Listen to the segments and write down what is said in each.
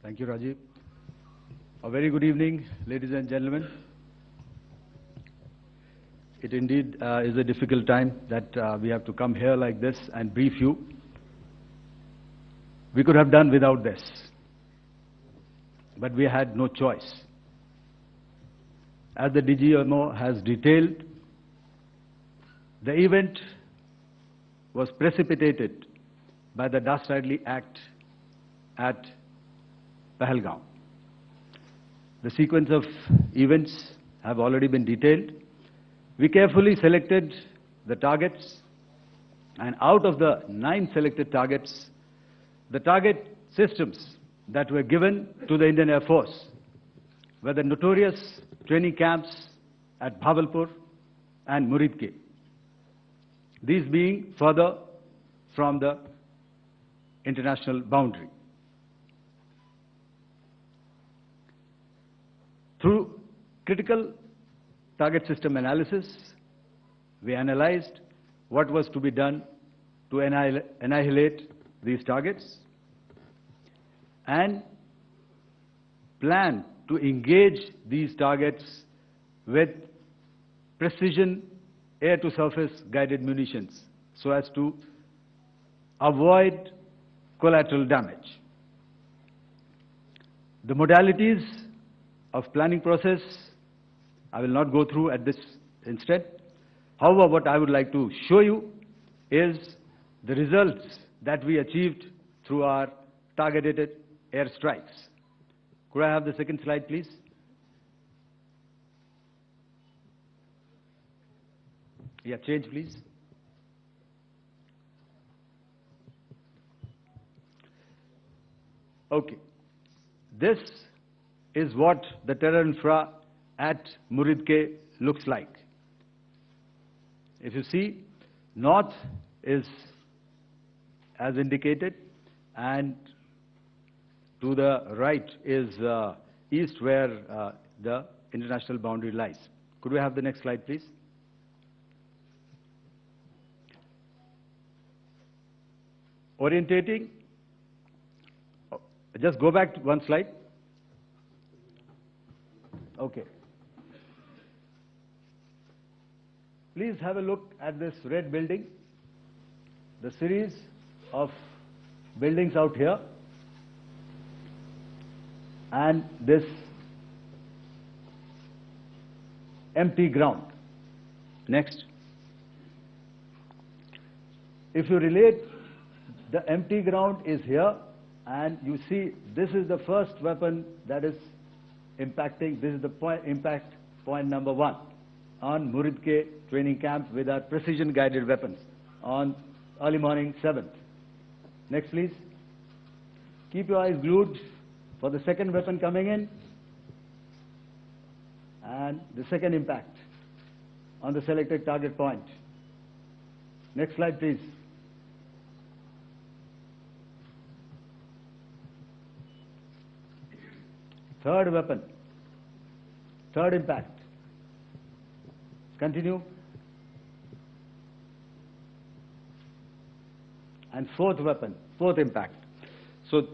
Thank you, Rajiv. A very good evening, ladies and gentlemen. It indeed is a difficult time that we have to come here like this and brief you. We could have done without this, but we had no choice. As the DGMO has detailed, the event was precipitated by the dastardly act at Pahalgaon. The sequence of events have already been detailed. We carefully selected the targets, and out of the 9 selected targets, the target systems that were given to the Indian Air Force were the notorious training camps at Bahawalpur and Muridke, these being further from the international boundary. Through critical target system analysis, we analyzed what was to be done to annihilate these targets and plan to engage these targets with precision air-to-surface guided munitions so as to avoid collateral damage. The modalities of planning process I will not go through at this instant. However, what I would like to show you is the results that we achieved through our targeted airstrikes. Could I have the second slide, please? Yeah, change, please. Okay. This is what the terror infra at Muridke looks like. If you see, north is as indicated, and to the right is east, where the international boundary lies. Could we have the next slide, please? Orientating. Just go back to one slide. Okay. Please have a look at this red building, the series of buildings out here, and this empty ground. Next. If you relate, the empty ground is here, and you see this is the first weapon that is impacting. This is the impact point number 1 on Muridke training camp with our precision guided weapons on early morning 7th. Next, please. Keep your eyes glued for the second weapon coming in and the second impact on the selected target point. Next slide, please. Third weapon, third impact. Continue. And fourth weapon, fourth impact. So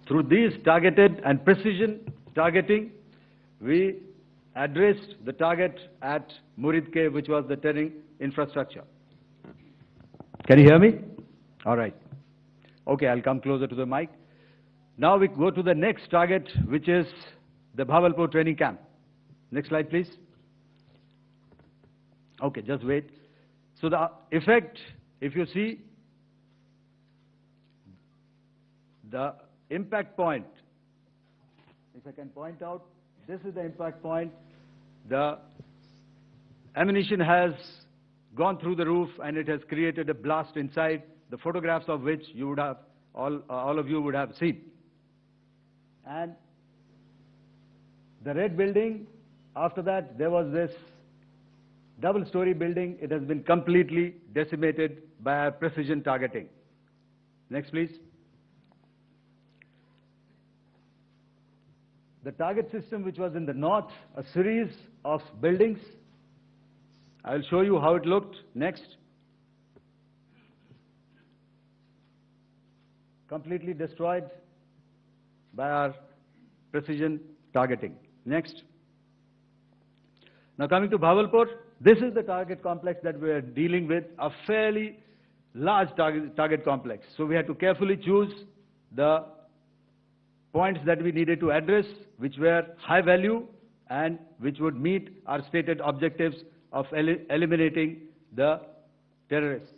through these targeted and precision targeting, we addressed the target at Muridke, which was the terrain infrastructure. Can you hear me? All right. Okay, I'll come closer to the mic. Now we go to the next target, which is the Bahawalpur training camp. Next slide, please. Okay, just wait. So the effect, if you see, the impact point, if I can point out, this is the impact point. The ammunition has gone through the roof and it has created a blast inside, the photographs of which you would have, all of you would have seen. And the red building, after that, there was this double-story building. It has been completely decimated by precision targeting. Next, please. The target system, which was in the north, a series of buildings. I will show you how it looked. Next. Completely destroyed. by our precision targeting. Next. Now coming to Bahawalpur, this is the target complex that we are dealing with, a fairly large target complex. So we had to carefully choose the points that we needed to address, which were high value and which would meet our stated objectives of eliminating the terrorists.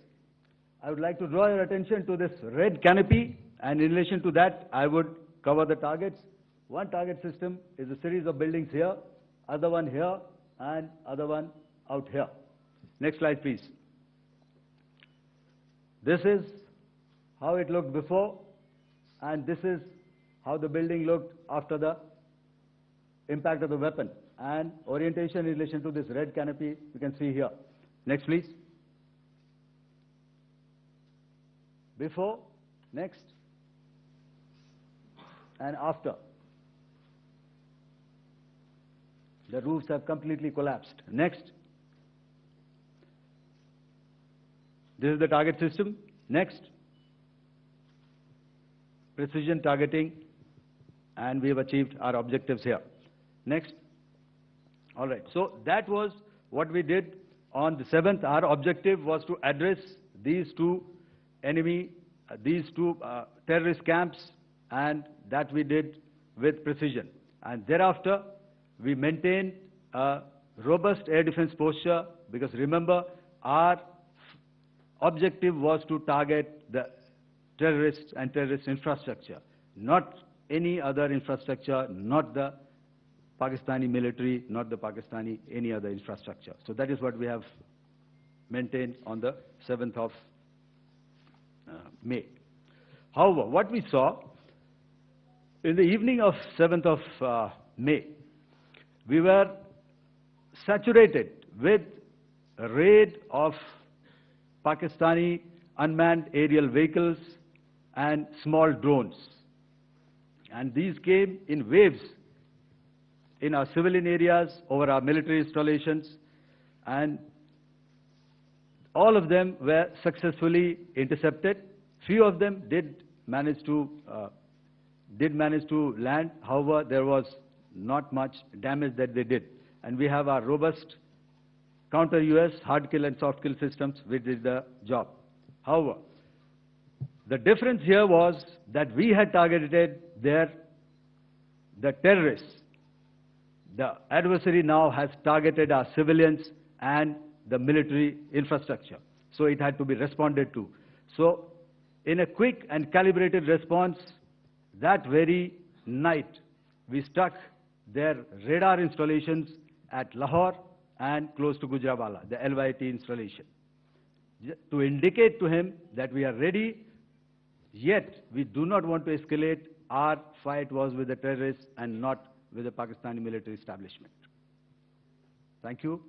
I would like to draw your attention to this red canopy, and in relation to that, I would cover the targets. One target system is a series of buildings here, other one here, and other one out here. Next slide, please. This is how it looked before, and this is how the building looked after the impact of the weapon. And orientation in relation to this red canopy, you can see here. Next, please. Before, next, and after. The roofs have completely collapsed. Next. This is the target system. Next. Precision targeting, and we have achieved our objectives here. Next. All right. So that was what we did on the 7th. Our objective was to address these two terrorist camps, and that we did with precision. And thereafter, we maintained a robust air defense posture, because remember, our objective was to target the terrorists and terrorist infrastructure, not any other infrastructure, not the Pakistani military, not the Pakistani any other infrastructure. So that is what we have maintained on the 7th of May. However, what we saw in the evening of 7th of May, we were saturated with a raid of Pakistani unmanned aerial vehicles and small drones. And these came in waves in our civilian areas, over our military installations, and all of them were successfully intercepted. Few of them did manage to land. However, there was not much damage that they did. And we have our robust counter-US hard kill and soft kill systems which did the job. However, the difference here was that we had targeted the terrorists. The adversary now has targeted our civilians and the military infrastructure. So it had to be responded to. So in a quick and calibrated response, that very night, we struck their radar installations at Lahore and close to Gujranwala, the LYT installation, to indicate to him that we are ready, yet we do not want to escalate. Our fight was with the terrorists and not with the Pakistani military establishment. Thank you.